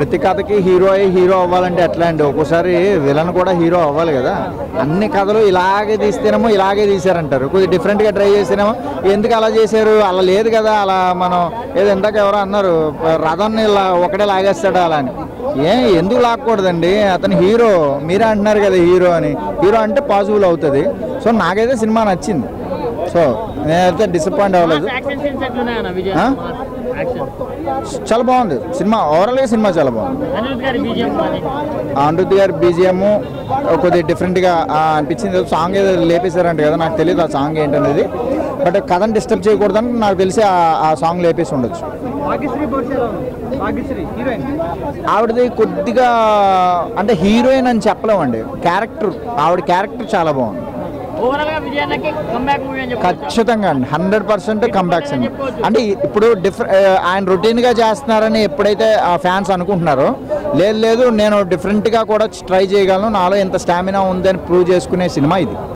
ప్రతి కథకి హీరో అవ్వాలంటే ఎట్లా అండి? ఒక్కోసారి విలన్ కూడా హీరో అవ్వాలి కదా. అన్ని కథలు ఇలాగే తీస్తేనేమో ఇలాగే తీశారంటారు, కొద్దిగా డిఫరెంట్గా ట్రై చేస్తేనేమో ఎందుకు అలా చేశారు, అలా లేదు కదా. అలా మనం ఏదో ఇందాక ఎవరో అన్నారు రథాన్ని ఇలా ఒకటే లాగేస్తాడు అలా అని. ఎందుకు లాక్కూడదండి? అతను హీరో, మీరే అంటున్నారు కదా హీరో అని. హీరో అంటే పాసిబుల్ అవుతుంది. సో నాకైతే సినిమా నచ్చింది. సో నేనైతే డిసప్పాయింట్ అవ్వలేదు. చాలా బాగుంది సినిమా, ఓవరాల్గా సినిమా చాలా బాగుంది. అనిరుద్ధ్ గారి బీజిఎం కొద్దిగా డిఫరెంట్గా అనిపించింది. సాంగ్ ఏదో లేపేశారంట కదా, నాకు తెలియదు ఆ సాంగ్ ఏంటనేది. బట్ కథను డిస్టర్బ్ చేయకూడదని నాకు తెలిసి ఆ సాంగ్ లేపేసి ఉండొచ్చు. ఆవిడది కొద్దిగా అంటే హీరోయిన్ అని చెప్పలేమండి, క్యారెక్టర్, ఆవిడ క్యారెక్టర్ చాలా బాగుంది. ఖచ్చితంగా అండి, 100% కంబ్యాక్స్ అండి. అంటే ఇప్పుడు ఆయన రొటీన్గా చేస్తున్నారని ఎప్పుడైతే ఆ ఫ్యాన్స్ అనుకుంటున్నారో, లేదు నేను డిఫరెంట్గా కూడా ట్రై చేయగలను, నాలో ఎంత స్టామినా ఉందని ప్రూవ్ చేసుకునే సినిమా ఇది.